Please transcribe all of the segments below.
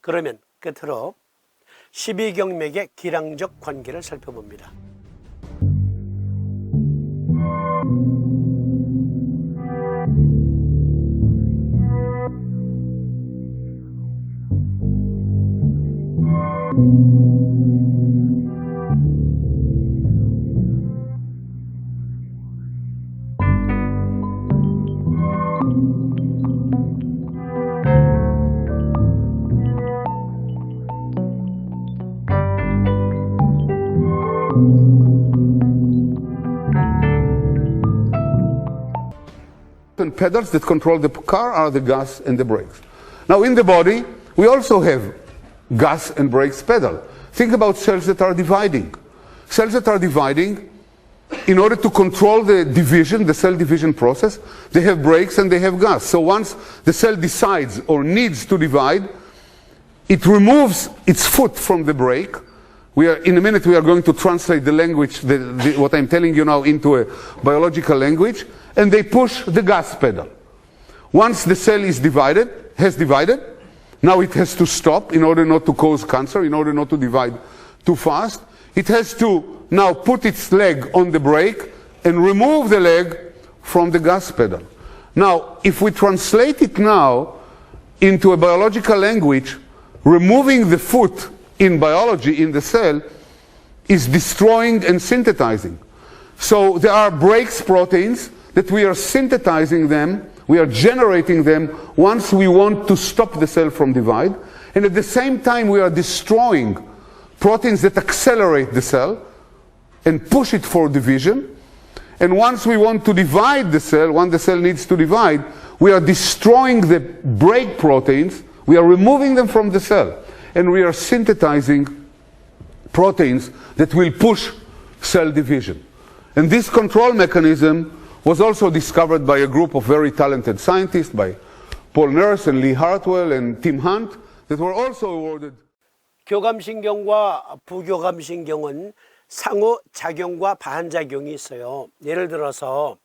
그러면 끝으로 12경맥의 기량적 관계를 살펴봅니다. Pedals that control the car are the gas and the brakes. Now in the body, we also have gas and brakes pedal. Think about cells that are dividing. Cells that are dividing, in order to control the division, the cell division process, they have brakes and they have gas. So once the cell decides or needs to divide, it removes its foot from the brake. In a minute we are going to translate the language, what I'm telling you now, into a biological language, and they push the gas pedal. Once the cell is has divided, now it has to stop in order not to cause cancer, in order not to divide too fast. It has to now put its leg on the brake and remove the leg from the gas pedal. Now, if we translate it now into a biological language, removing the foot in biology in the cell is destroying and synthesizing. So there are brakes proteins that we are synthesizing them, we are generating them once we want to stop the cell from divide, and at the same time we are destroying proteins that accelerate the cell and push it for division. And once we want to divide the cell, when the cell needs to divide, we are destroying the brake proteins, we are removing them from the cell, and we are synthesizing proteins that will push cell division. And this control mechanism was also discovered by a group of very talented scientists, by Paul Nurse and Lee Hartwell and Tim Hunt, that were also awarded. 교감신경과 부교감신경은 상호작용과 반작용이 있어요. 예를 들어서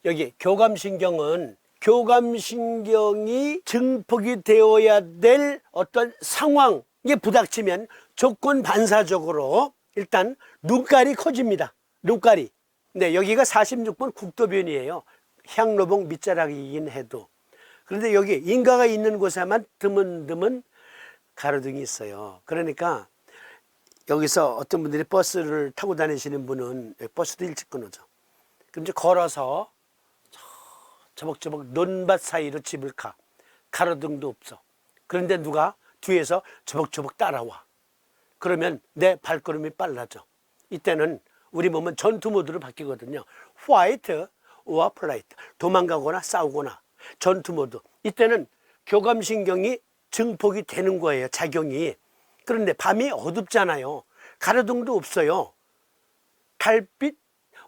여기 교감신경은 교감신경이 증폭이 되어야 될 어떤 상황에 부닥치면 조건 반사적으로 일단 눈깔이 커집니다. 눈깔이. 네, 여기가 46번 국도변이에요. 향로봉 밑자락이긴 해도. 그런데 여기 인가가 있는 곳에만 드문드문 가로등이 있어요. 그러니까 여기서 어떤 분들이 버스를 타고 다니시는 분은 버스도 일찍 끊어져. 그럼 이제 걸어서 저벅저벅 논밭 사이로 집을 가. 가로등도 없어. 그런데 누가 뒤에서 저벅저벅 따라와. 그러면 내 발걸음이 빨라져. 이때는 우리 몸은 전투 모드로 바뀌거든요. 화이트 or 플라이트. 도망가거나 싸우거나 전투 모드. 이때는 교감신경이 증폭이 되는 거예요. 작용이. 그런데 밤이 어둡잖아요. 가로등도 없어요. 달빛,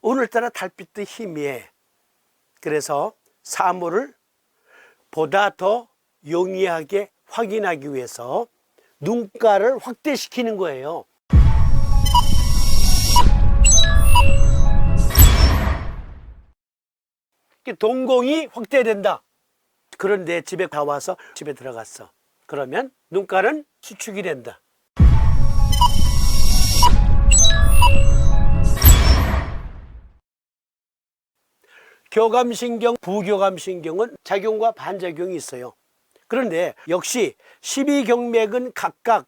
오늘따라 달빛도 희미해. 그래서 사물을 보다 더 용이하게 확인하기 위해서 눈가를 확대시키는 거예요. 동공이 확대된다. 그런데 집에 다 와서 집에 들어갔어. 그러면 눈깔은 수축이 된다. 교감신경, 부교감신경은 작용과 반작용이 있어요. 그런데 역시 12경맥은 각각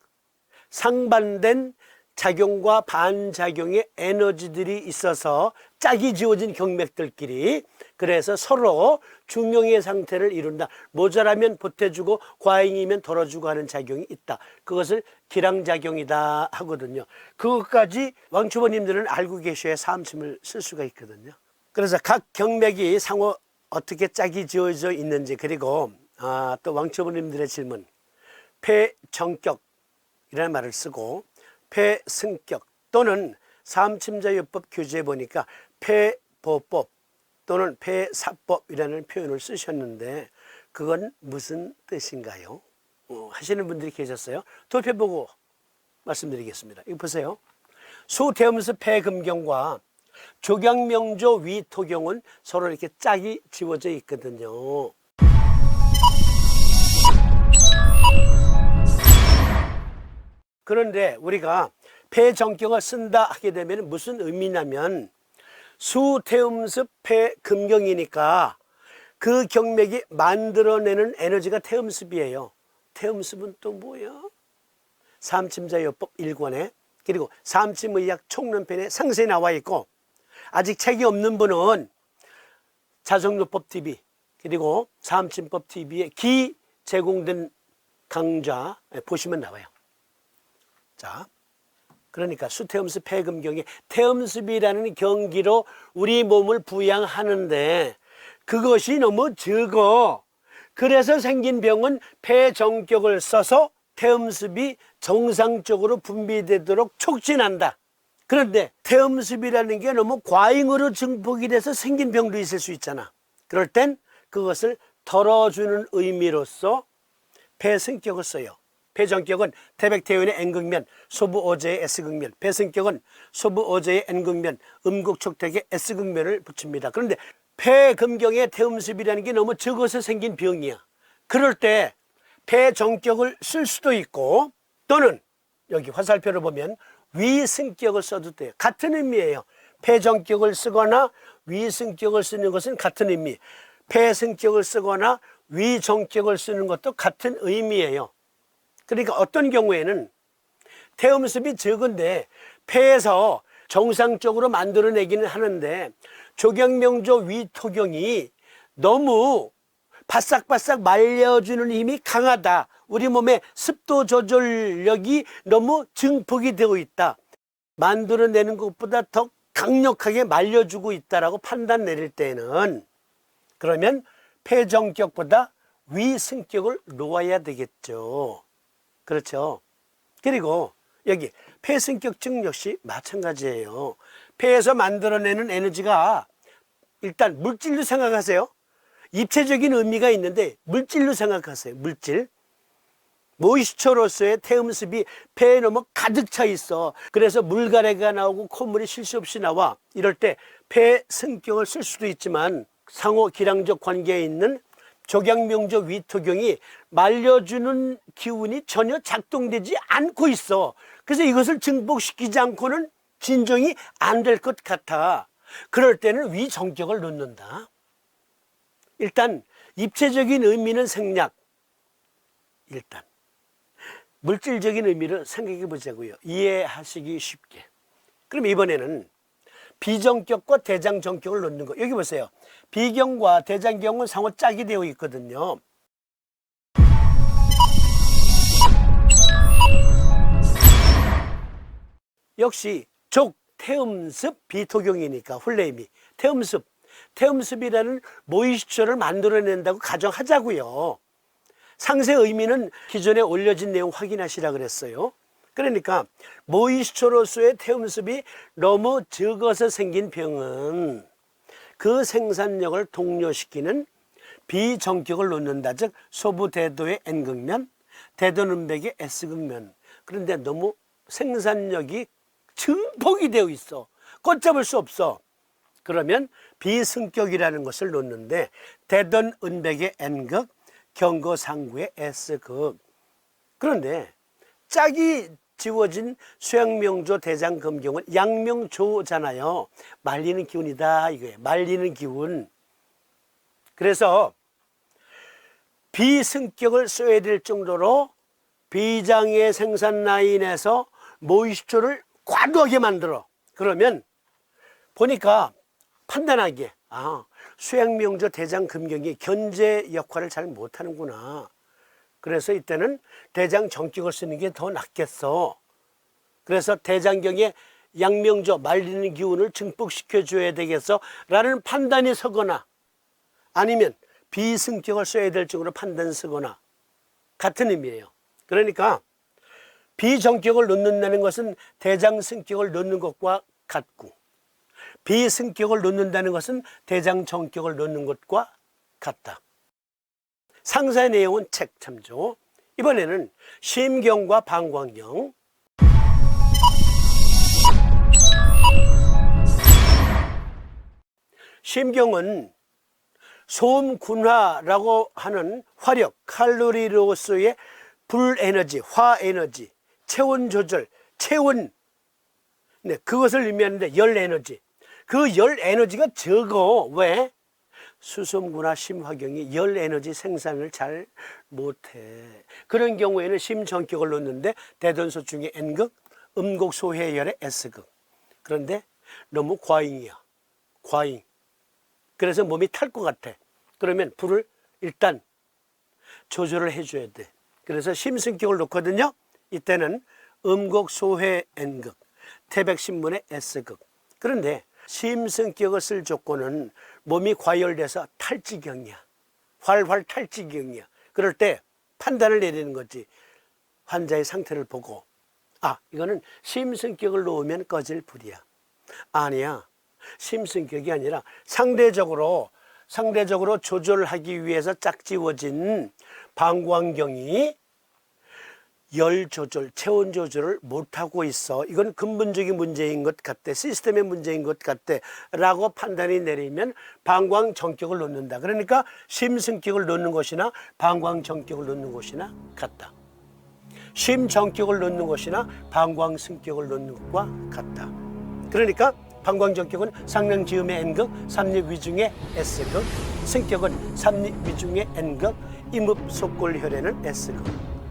상반된 작용과 반작용의 에너지들이 있어서 짝이 지어진 경맥들끼리, 그래서 서로 중용의 상태를 이룬다. 모자라면 보태주고 과잉이면 덜어주고 하는 작용이 있다. 그것을 기량작용이다 하거든요. 그것까지 왕초보님들은 알고 계셔야 사음침을 쓸 수가 있거든요. 그래서 각 경맥이 상호 어떻게 짝이 지어져 있는지, 그리고 또 왕초보님들의 질문, 폐정격이라는 말을 쓰고 폐승격 또는 사음침자요법 교재에 보니까 폐보법 또는 폐사법이라는 표현을 쓰셨는데 그건 무슨 뜻인가요? 하시는 분들이 계셨어요. 도표보고 말씀드리겠습니다. 이거 보세요. 수대음수 폐금경과 조경명조 위토경은 서로 이렇게 짝이 지워져 있거든요. 그런데 우리가 폐정격을 쓴다 하게 되면 무슨 의미냐면 수태음습 폐금경이니까 그 경맥이 만들어내는 에너지가 태음습이에요. 태음습은 또 뭐야? 삼침자요법 1권에 그리고 삼침의학 총론편에 상세히 나와 있고, 아직 책이 없는 분은 자성요법 TV 그리고 삼침법 TV에 기 제공된 강좌 보시면 나와요. 자, 그러니까 수태음습 폐금경에 태음습이라는 경기로 우리 몸을 부양하는데 그것이 너무 적어. 그래서 생긴 병은 폐정격을 써서 태음습이 정상적으로 분비되도록 촉진한다. 그런데 태음습이라는 게 너무 과잉으로 증폭이 돼서 생긴 병도 있을 수 있잖아. 그럴 땐 그것을 덜어주는 의미로서 폐승격을 써요. 폐정격은 태백태운의 N극면, 소부오제의 S극면, 폐승격은 소부오제의 N극면, 음곡촉택의 S극면을 붙입니다. 그런데 폐금경의 태음습이라는 게 너무 적어서 생긴 병이야. 그럴 때 폐정격을 쓸 수도 있고, 또는 여기 화살표를 보면 위승격을 써도 돼요. 같은 의미예요. 폐정격을 쓰거나 위승격을 쓰는 것은 같은 의미. 폐승격을 쓰거나 위정격을 쓰는 것도 같은 의미예요. 그러니까 어떤 경우에는 태음습이 적은데 폐에서 정상적으로 만들어내기는 하는데 조경명조 위토경이 너무 바싹바싹 말려주는 힘이 강하다. 우리 몸의 습도 조절력이 너무 증폭이 되고 있다. 만들어내는 것보다 더 강력하게 말려주고 있다라고 판단 내릴 때는 그러면 폐정격보다 위승격을 놓아야 되겠죠. 그렇죠. 그리고 여기 폐승격증 역시 마찬가지예요. 폐에서 만들어내는 에너지가 일단 물질로 생각하세요. 입체적인 의미가 있는데 물질로 생각하세요. 물질. 모이스처로서의 태음습이 폐에 너무 가득 차 있어. 그래서 물가래가 나오고 콧물이 쉴 새 없이 나와. 이럴 때 폐승격을 쓸 수도 있지만 상호 기량적 관계에 있는 조경명조 위토경이 말려주는 기운이 전혀 작동되지 않고 있어. 그래서 이것을 증폭시키지 않고는 진정이 안 될 것 같아. 그럴 때는 위정격을 놓는다. 일단 입체적인 의미는 생략. 일단 물질적인 의미를 생각해 보자고요. 이해하시기 쉽게. 그럼 이번에는 비정격과 대장정격을 놓는 거. 여기 보세요. 비경과 대장경은 상호 짝이 되어 있거든요. 역시 족, 태음습, 비토경이니까 훌레임이 태음습이라는 모이스처를 만들어낸다고 가정하자고요. 상세 의미는 기존에 올려진 내용 확인하시라 그랬어요. 그러니까 모이스처로서의 태음습이 너무 적어서 생긴 병은 그 생산력을 독려시키는 비정격을 놓는다. 즉 소부대도의 N극면, 대도는백의 S극면. 그런데 너무 생산력이 증폭이 되어 있어. 걷잡을 수 없어. 그러면 비승격이라는 것을 놓는데 대던은백의 N극, 경거상구의 S극. 그런데 짝이 지워진 수양명조 대장금경은 양명조잖아요. 말리는 기운이다 이거예요. 말리는 기운. 그래서 비승격을 써야 될 정도로 비장의 생산 라인에서 모이스처를 과도하게 만들어. 그러면 보니까 판단하기에 수양명조 대장금경이 견제 역할을 잘 못하는구나. 그래서 이때는 대장 정격을 쓰는 게 더 낫겠어. 그래서 대장경에 양명조 말리는 기운을 증폭시켜 줘야 되겠어 라는 판단이 서거나 아니면 비승격을 써야 될 쪽으로 판단 서거나 같은 의미예요. 그러니까 비정격을 놓는다는 것은 대장승격을 놓는 것과 같고 비승격을 놓는다는 것은 대장정격을 놓는 것과 같다. 상사의 내용은 책 참조. 이번에는 심경과 방광경. 심경은 소음군화라고 하는 화력, 칼로리로서의 불에너지, 화에너지, 체온 조절, 체온, 네, 그것을 의미하는데 열 에너지. 그 열 에너지가 적어. 왜? 수소음구나 심화경이 열 에너지 생산을 잘 못해. 그런 경우에는 심전격을 놓는데 대둔소 중에 N극, 음곡 소해열의 S극. 그런데 너무 과잉이야. 과잉. 그래서 몸이 탈 것 같아. 그러면 불을 일단 조절을 해줘야 돼. 그래서 심승격을 놓거든요. 이때는 음곡 소해 N극, 태백신문의 S극. 그런데 심승격을 쓸 조건은 몸이 과열돼서 탈지경이야. 활활 탈지경이야. 그럴 때 판단을 내리는 거지. 환자의 상태를 보고, 아, 이거는 심승격을 놓으면 꺼질 불이야. 아니야. 심승격이 아니라 상대적으로 조절하기 위해서 짝지워진 방광경이 열 조절, 체온 조절을 못하고 있어. 이건 근본적인 문제인 것 같아. 시스템의 문제인 것 같아. 라고 판단이 내리면 방광정격을 놓는다. 그러니까 심승격을 놓는 것이나 방광정격을 놓는 것이나 같다. 심정격을 놓는 것이나 방광승격을 놓는 것과 같다. 그러니까 방광정격은 상명지음의 N극, 삼립위중의 S극, 승격은 삼립위중의 N극, 임읍속골혈에는 S극.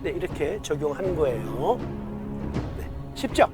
네, 이렇게 적용하는 거예요. 네, 쉽죠?